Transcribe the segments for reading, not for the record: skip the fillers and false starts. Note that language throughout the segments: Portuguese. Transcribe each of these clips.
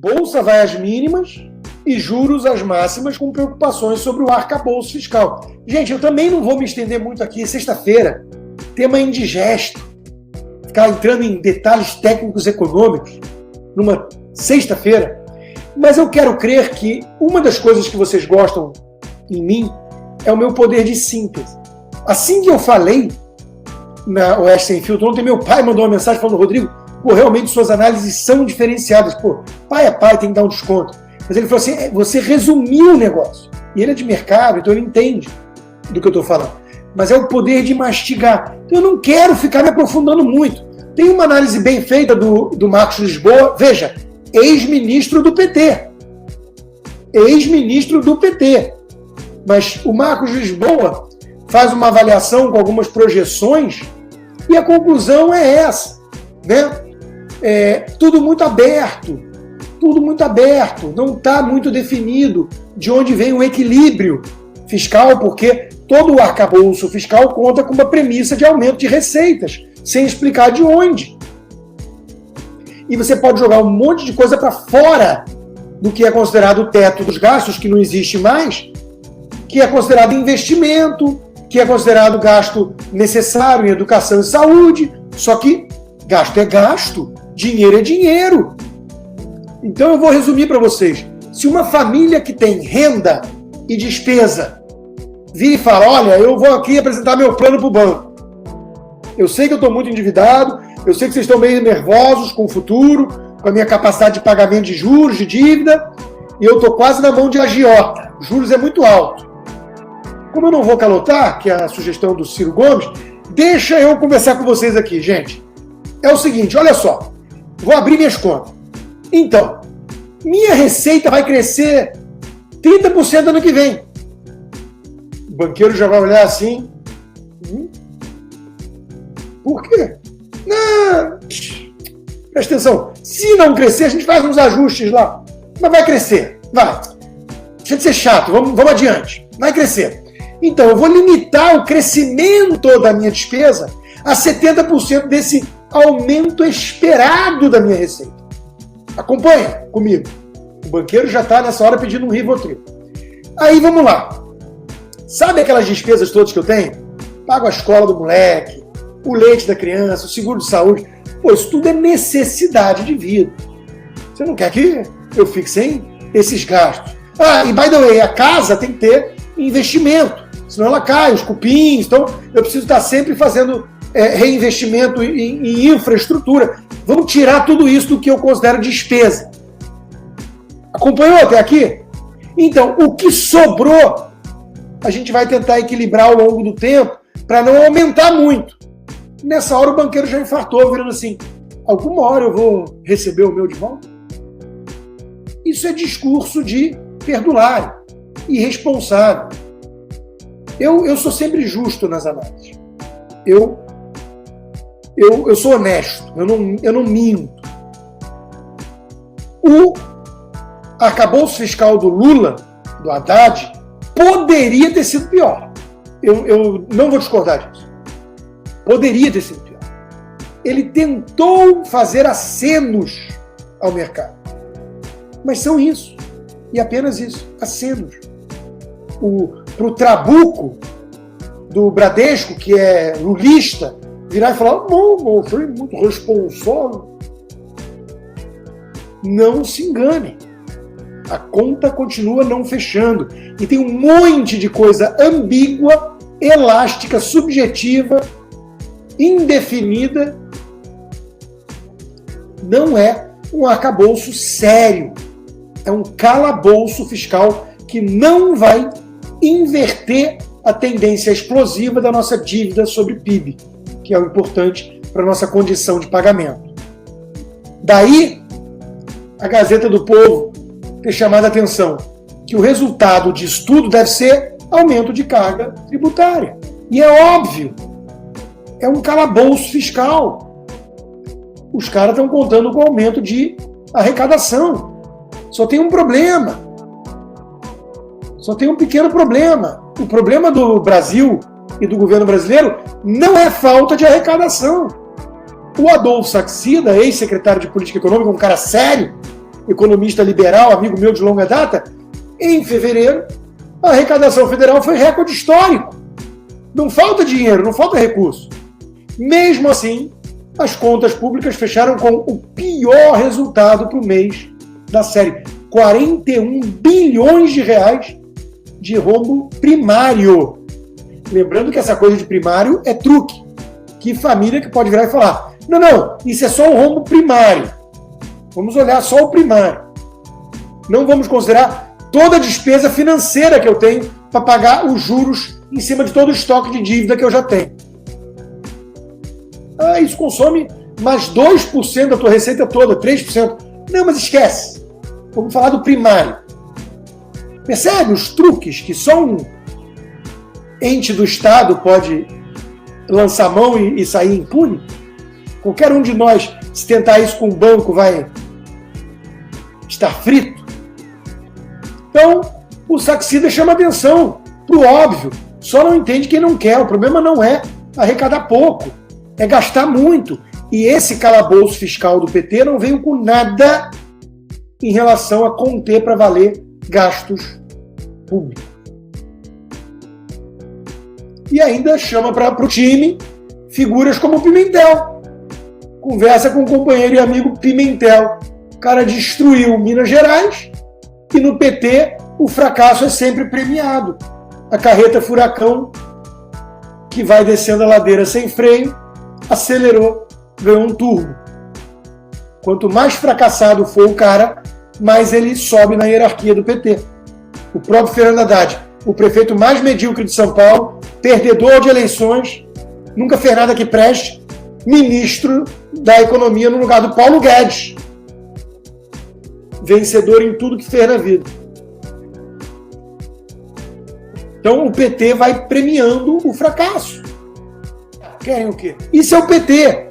Bolsa vai às mínimas e juros às máximas, com preocupações sobre o arcabouço fiscal. Gente, eu também não vou me estender muito aqui. Sexta-feira, tema indigesto. Ficar entrando em detalhes técnicos econômicos numa sexta-feira. Mas eu quero crer que uma das coisas que vocês gostam em mim é o meu poder de síntese. Assim que eu falei na Oeste Sem Filtro, ontem meu pai mandou uma mensagem falando: Rodrigo, pô, realmente suas análises são diferenciadas. Pô, pai é pai, tem que dar um desconto. Mas ele falou assim: você resumiu o negócio. E ele é de mercado, então ele entende do que eu estou falando. Mas é o poder de mastigar. Então eu não quero ficar me aprofundando muito. Tem uma análise bem feita do Marcos Lisboa. Veja, ex-ministro do PT. Ex-ministro do PT. Mas o Marcos Lisboa faz uma avaliação com algumas projeções e a conclusão é essa, né? Tudo muito aberto, não está muito definido de onde vem o equilíbrio fiscal, porque todo o arcabouço fiscal conta com uma premissa de aumento de receitas, sem explicar de onde. E você pode jogar um monte de coisa para fora do que é considerado o teto dos gastos, que não existe mais, que é considerado investimento, que é considerado gasto necessário em educação e saúde, só que gasto é gasto, dinheiro é dinheiro. Então eu vou resumir para vocês. Se uma família que tem renda e despesa vira e fala: olha, eu vou aqui apresentar meu plano para o banco. Eu sei que eu estou muito endividado, eu sei que vocês estão meio nervosos com o futuro, com a minha capacidade de pagamento de juros, de dívida, e eu estou quase na mão de agiota. Os juros é muito alto. Como eu não vou calotar, que é a sugestão do Ciro Gomes, deixa eu conversar com vocês aqui, gente. É o seguinte, olha só. Vou abrir minhas contas. Então, minha receita vai crescer 30% ano que vem. O banqueiro já vai olhar assim. Por quê? Não, presta atenção. Se não crescer, a gente faz uns ajustes lá. Mas vai crescer. Vai. Deixa de ser chato. Vamos adiante. Vai crescer. Então, eu vou limitar o crescimento da minha despesa a 70% desse aumento esperado da minha receita. Acompanha comigo. O banqueiro já está nessa hora pedindo um Rivotril. Aí, vamos lá. Sabe aquelas despesas todas que eu tenho? Pago a escola do moleque, o leite da criança, o seguro de saúde. Pô, isso tudo é necessidade de vida. Você não quer que eu fique sem esses gastos? E by the way, a casa tem que ter investimento. Senão ela cai, os cupins. Então, eu preciso estar sempre fazendo reinvestimento em infraestrutura. Vamos tirar tudo isso do que eu considero despesa. Acompanhou até aqui? Então, o que sobrou, a gente vai tentar equilibrar ao longo do tempo para não aumentar muito. Nessa hora, o banqueiro já infartou, virando assim: alguma hora eu vou receber o meu de volta? Isso é discurso de perdulário, irresponsável. Eu sou sempre justo nas análises. Eu sou honesto, eu não minto. O arcabouço fiscal do Lula, do Haddad, poderia ter sido pior. Eu não vou discordar disso. Poderia ter sido pior. Ele tentou fazer acenos ao mercado. Mas são isso. E apenas isso. Acenos. Para o Trabuco do Bradesco, que é lulista, virar e falar: não, foi muito responsável. Não se engane. A conta continua não fechando. E tem um monte de coisa ambígua, elástica, subjetiva, indefinida. Não é um arcabouço sério. É um calabouço fiscal que não vai inverter a tendência explosiva da nossa dívida sobre PIB, que é o importante para a nossa condição de pagamento. Daí, a Gazeta do Povo ter chamado a atenção que o resultado disso tudo deve ser aumento de carga tributária. E é óbvio, é um calabouço fiscal. Os caras estão contando com aumento de arrecadação. Só tem um problema. Só tem um pequeno problema. O problema do Brasil e do governo brasileiro não é falta de arrecadação. O Adolfo Saxida, ex-secretário de Política Econômica, um cara sério, economista liberal, amigo meu de longa data, em fevereiro, a arrecadação federal foi recorde histórico. Não falta dinheiro, não falta recurso. Mesmo assim, as contas públicas fecharam com o pior resultado para o mês da série. 41 bilhões de reais de rombo primário. Lembrando que essa coisa de primário é truque. Que família que pode virar e falar, não, isso é só um rombo primário. Vamos olhar só o primário. Não vamos considerar toda a despesa financeira que eu tenho para pagar os juros em cima de todo o estoque de dívida que eu já tenho. Isso consome mais 2% da tua receita toda, 3%. Não, mas esquece. Vamos falar do primário. Percebe os truques que só um ente do Estado pode lançar mão e sair impune? Qualquer um de nós, se tentar isso com o banco, vai estar frito. Então, o Saxida chama atenção para o óbvio. Só não entende quem não quer. O problema não é arrecadar pouco, é gastar muito. E esse calabouço fiscal do PT não veio com nada em relação a conter para valer gastos públicos. E ainda chama para o time figuras como o Pimentel. Conversa com o companheiro e amigo Pimentel. O cara destruiu Minas Gerais e no PT o fracasso é sempre premiado. A carreta furacão, que vai descendo a ladeira sem freio, acelerou, ganhou um turbo. Quanto mais fracassado for o cara, mais ele sobe na hierarquia do PT. O próprio Fernando Haddad, o prefeito mais medíocre de São Paulo, perdedor de eleições, nunca fez nada que preste, ministro da Economia no lugar do Paulo Guedes. Vencedor em tudo que fez na vida. Então o PT vai premiando o fracasso. Querem o quê? Isso é o PT.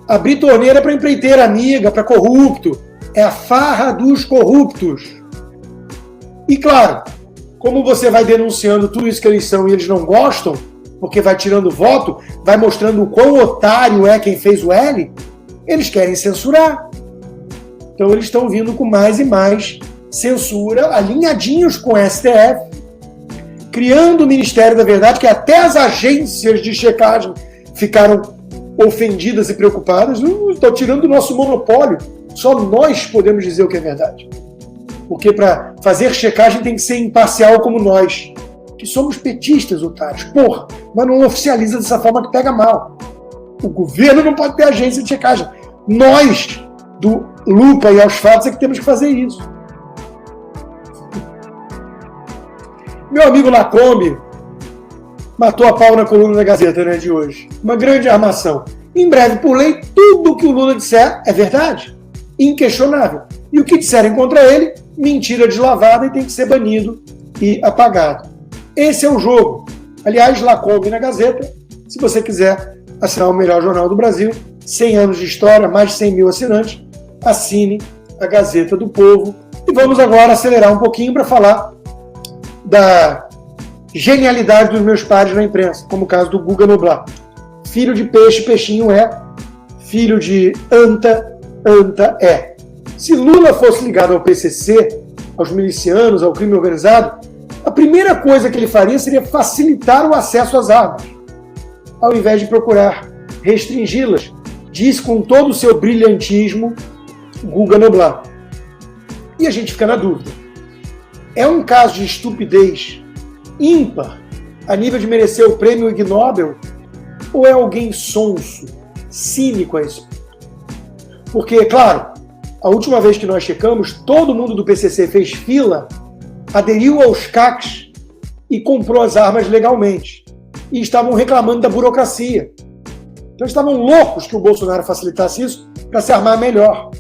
Abrir torneira para empreiteira amiga, para corrupto. É a farra dos corruptos. E claro, como você vai denunciando tudo isso que eles são e eles não gostam, porque vai tirando voto, vai mostrando o quão otário é quem fez o L, eles querem censurar. Então eles estão vindo com mais e mais censura, alinhadinhos com o STF, criando o Ministério da Verdade, que até as agências de checagem ficaram ofendidas e preocupadas. Estão tirando do nosso monopólio. Só nós podemos dizer o que é verdade. Porque para fazer checagem tem que ser imparcial como nós, que somos petistas, otários. Porra, mas não oficializa dessa forma que pega mal. O governo não pode ter agência de checagem. Nós, do Lupa e aos fatos, é que temos que fazer isso. Meu amigo Lacombe matou a pau na coluna da Gazeta, né, de hoje. Uma grande armação. Em breve, por lei, tudo que o Lula disser é verdade. Inquestionável. E o que disserem contra ele, mentira deslavada e tem que ser banido e apagado. Esse é o jogo. Aliás, Lacombe na Gazeta, se você quiser assinar o melhor jornal do Brasil, 100 anos de história, mais de 100 mil assinantes, assine a Gazeta do Povo. E vamos agora acelerar um pouquinho para falar da genialidade dos meus pares na imprensa, como o caso do Guga Noblar. Filho de peixe, peixinho é. Filho de anta, anta é. Se Lula fosse ligado ao PCC, aos milicianos, ao crime organizado, a primeira coisa que ele faria seria facilitar o acesso às armas, ao invés de procurar restringi-las, diz com todo o seu brilhantismo Guga Noblar. E a gente fica na dúvida. É um caso de estupidez ímpar, a nível de merecer o prêmio Ig Nobel, ou é alguém sonso, cínico a isso? Porque, claro, a última vez que nós checamos, todo mundo do PCC fez fila, aderiu aos CACs e comprou as armas legalmente. E estavam reclamando da burocracia. Então estavam loucos que o Bolsonaro facilitasse isso para se armar melhor.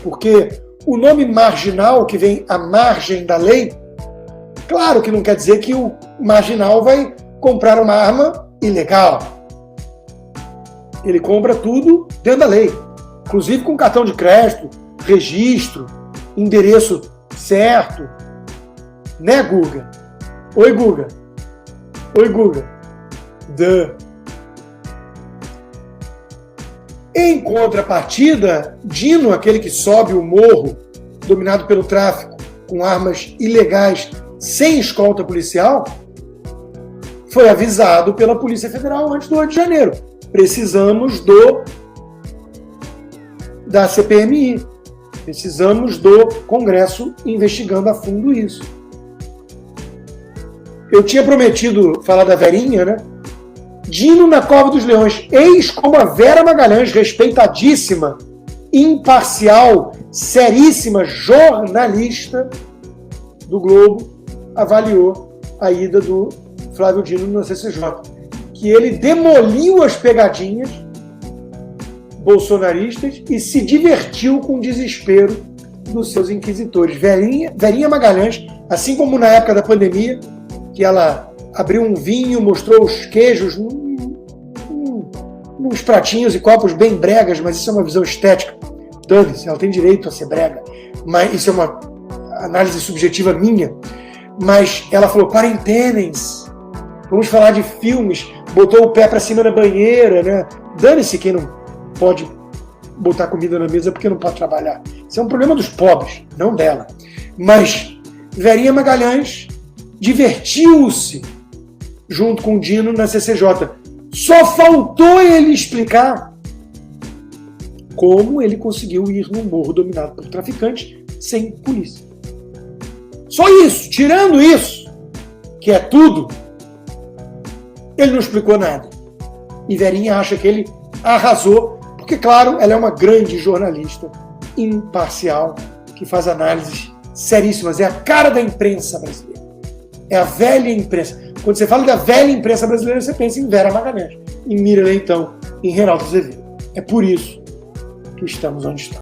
Porque o nome marginal, que vem à margem da lei, claro que não quer dizer que o marginal vai comprar uma arma ilegal. Ele compra tudo dentro da lei, inclusive com cartão de crédito, registro, endereço certo. Né, Guga? Oi, Guga. Oi, Guga. Em contrapartida, Dino, aquele que sobe o morro, dominado pelo tráfico, com armas ilegais, sem escolta policial, foi avisado pela Polícia Federal antes do 8 de janeiro. Precisamos da CPMI. Precisamos do Congresso investigando a fundo isso. Eu tinha prometido falar da Verinha, né? Dino na Cova dos Leões, eis como a Vera Magalhães, respeitadíssima, imparcial, seríssima jornalista do Globo, avaliou a ida do Flávio Dino na CCJ. Que ele demoliu as pegadinhas bolsonaristas e se divertiu com o desespero dos seus inquisitores. Verinha Magalhães, assim como na época da pandemia, que ela abriu um vinho, mostrou os queijos nos pratinhos e copos bem bregas, mas isso é uma visão estética. Dane-se, ela tem direito a ser brega. Mas isso é uma análise subjetiva minha. Mas ela falou, quarentenem-se, vamos falar de filmes, botou o pé para cima na banheira, né? Dane-se quem não pode botar comida na mesa porque não pode trabalhar. Isso é um problema dos pobres, não dela. Mas Verinha Magalhães divertiu-se junto com o Dino na CCJ. Só faltou ele explicar como ele conseguiu ir num morro dominado por traficantes sem polícia. Só isso. Tirando isso, que é tudo, ele não explicou nada. E Verinha acha que ele arrasou, porque, claro, ela é uma grande jornalista, imparcial, que faz análises seríssimas. É a cara da imprensa brasileira. É a velha imprensa. Quando você fala da velha imprensa brasileira, você pensa em Vera Magalhães, em Mira Leitão, em Reinaldo Azevedo. É por isso que estamos onde estamos.